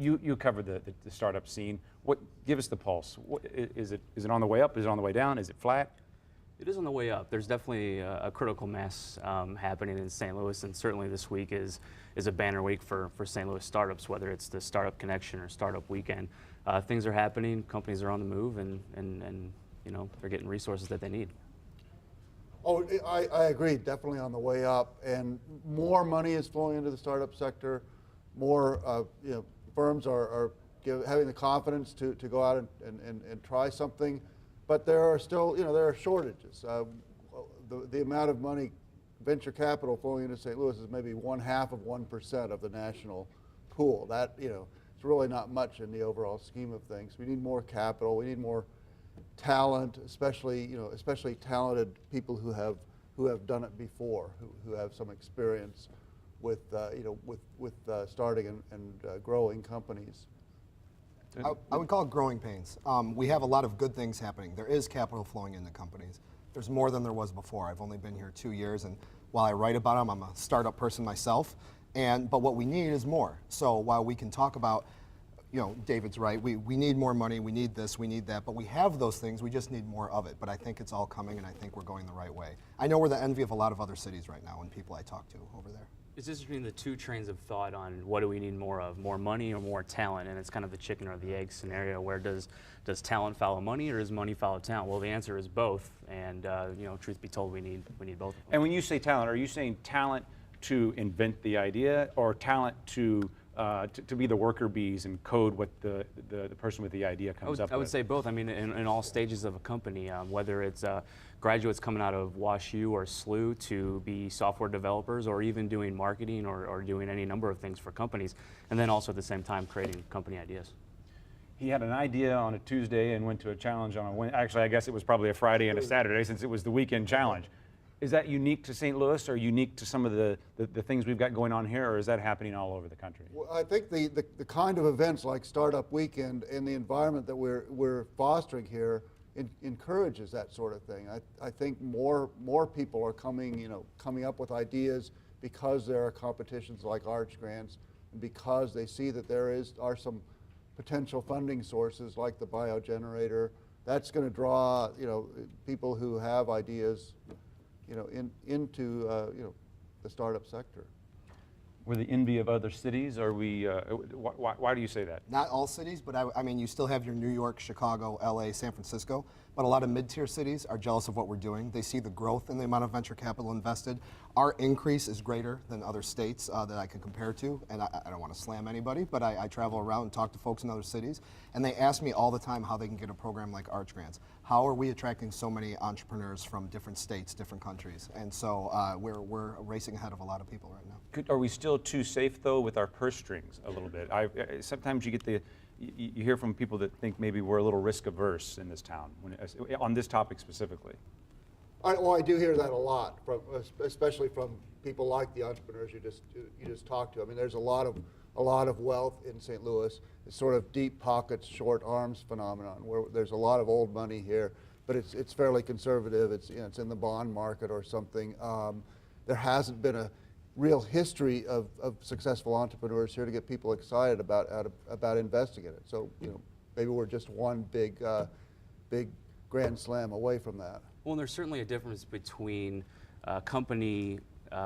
you cover the startup scene. Give us the pulse. Is it on the way up? Is it on the way down? Is it flat? It is on the way up. There's definitely a critical mass happening in St. Louis, and certainly this week is a banner week for St. Louis startups, whether it's the Startup Connection or Startup Weekend. Things are happening, companies are on the move, and they're getting resources that they need. Oh, I agree, definitely on the way up, and more money is flowing into the startup sector. More firms are having the confidence to go out and try something. But there are still, there are shortages. The amount of money, venture capital flowing into St. Louis is maybe 0.5% of the national pool. That, it's really not much in the overall scheme of things. We need more capital. We need more talent, especially talented people who have done it before, who have some experience with starting and growing companies. I would call it growing pains. We have a lot of good things happening. There is capital flowing into companies. There's more than there was before. I've only been here 2 years, and while I write about them, I'm a startup person myself. But what we need is more. So while we can talk about, David's right, we need more money, we need this, we need that, but we have those things, we just need more of it. But I think it's all coming, and I think we're going the right way. I know we're the envy of a lot of other cities right now and people I talk to over there. It's just between the two trains of thought on what do we need more of, more money or more talent, and it's kind of the chicken or the egg scenario where does talent follow money or does money follow talent? Well, the answer is both, and truth be told, we need both of them. And when you say talent, are you saying talent to invent the idea, or talent to be the worker bees and code what the person with the idea comes up with? I would say both. I mean, in all stages of a company, whether it's graduates coming out of WashU or SLU to be software developers, or even doing marketing or doing any number of things for companies, and then also at the same time creating company ideas. He had an idea on a Tuesday and went to a challenge on a Wednesday. Actually, I guess it was probably a Friday and a Saturday, since it was the weekend challenge. Is that unique to St. Louis, or unique to some of the things we've got going on here, or is that happening all over the country? Well, I think the kind of events like Startup Weekend and the environment that we're fostering here encourages that sort of thing. I think more people are coming up with ideas because there are competitions like Arch Grants, and because they see that there are some potential funding sources like the biogenerator. That's going to draw people who have ideas into the startup sector. We're the envy of other cities. Are we? Why do you say that? Not all cities, but I mean, you still have your New York, Chicago, LA, San Francisco, but a lot of mid-tier cities are jealous of what we're doing. They see the growth in the amount of venture capital invested. Our increase is greater than other states that I can compare to, and I don't want to slam anybody, but I travel around and talk to folks in other cities, and they ask me all the time how they can get a program like Arch Grants. How are we attracting so many entrepreneurs from different states, different countries? And so we're racing ahead of a lot of people right now. Are we still too safe, though, with our purse strings a little bit? Sometimes you get you hear from people that think maybe we're a little risk averse in this town, on this topic specifically. I do hear that a lot, especially from people like the entrepreneurs you just talked to. I mean, there's a lot of wealth in St. Louis. It's sort of deep pockets, short arms phenomenon, where there's a lot of old money here, but it's fairly conservative. It's in the bond market or something. There hasn't been a real history of successful entrepreneurs here to get people excited about investing in it. So maybe we're just one big grand slam away from that. Well, and there's certainly a difference between a company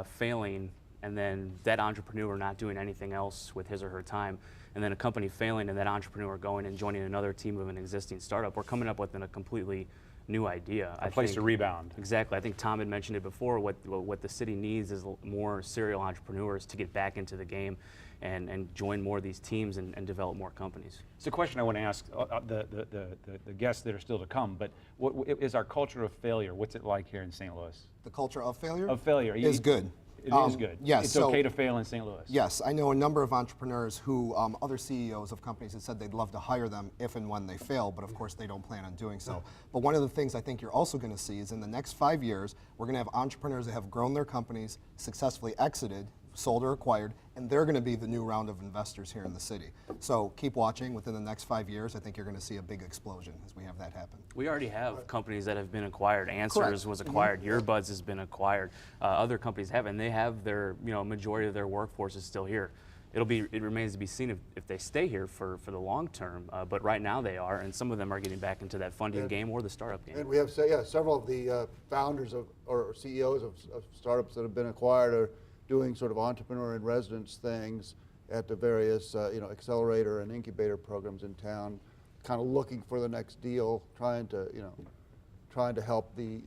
failing and then that entrepreneur not doing anything else with his or her time, and then a company failing and that entrepreneur going and joining another team of an existing startup, or coming up with a completely new idea. A place to rebound. Exactly. I think Tom had mentioned it before. What the city needs is more serial entrepreneurs to get back into the game and join more of these teams and develop more companies. It's a question I want to ask the guests that are still to come, but what is our culture of failure? What's it like here in St. Louis? The culture of failure? Of failure. Is good. It is good. Yes. It's okay to fail in St. Louis. Yes, I know a number of entrepreneurs who, other CEOs of companies have said they'd love to hire them if and when they fail, but of course they don't plan on doing so. But one of the things I think you're also going to see is in the next 5 years, we're going to have entrepreneurs that have grown their companies, successfully exited, sold or acquired, and they're going to be the new round of investors here in the city. So keep watching. Within the next 5 years, I think you're going to see a big explosion as we have that happen. We already have companies that have been acquired. Answers Correct. was acquired. Earbuds has been acquired. Other companies have, and they have their, majority of their workforce is still here. It remains to be seen if they stay here for the long term, but right now they are, and some of them are getting back into that funding game or the startup game. And we have several of the founders or CEOs of startups that have been acquired are doing sort of entrepreneur in residence things at the various accelerator and incubator programs in town, kind of looking for the next deal, trying to help the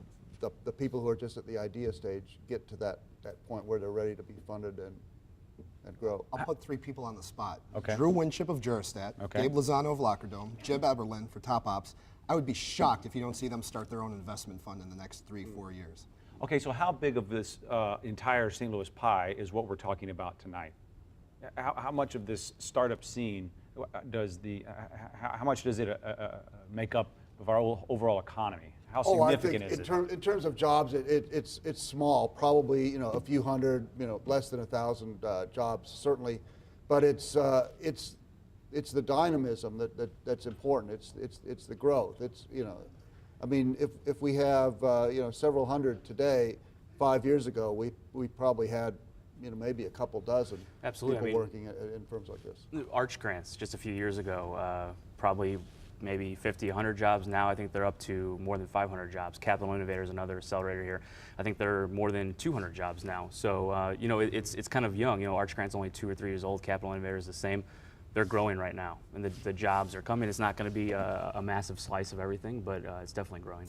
people who are just at the idea stage get to that point where they're ready to be funded and grow. I'll put 3 people on the spot. Okay. Drew Winship of Juristat, Okay. Gabe Lozano of Lockerdome, Jib Eberlin for Top Ops. I would be shocked if you don't see them start their own investment fund in the next 3-4 years. Okay, so how big of this entire St. Louis pie is what we're talking about tonight? How much of this startup scene does how much does it make up of our overall economy? How significant is it? In terms of jobs, it's small, probably a few hundred, less than 1,000 jobs certainly, but it's the dynamism that's important. It's the growth. I mean, if we have several hundred today, 5 years ago we probably had maybe a couple dozen Absolutely. people working in firms like this. Arch grants just a few years ago, probably maybe 50, 100 jobs. Now I think they're up to more than 500 jobs. Capital Innovator is another accelerator here. I think they're more than 200 jobs now. So it's kind of young. Arch grant's only 2 or 3 years old. Capital Innovator is the same. They're growing right now, and the jobs are coming. It's not going to be a massive slice of everything, but it's definitely growing.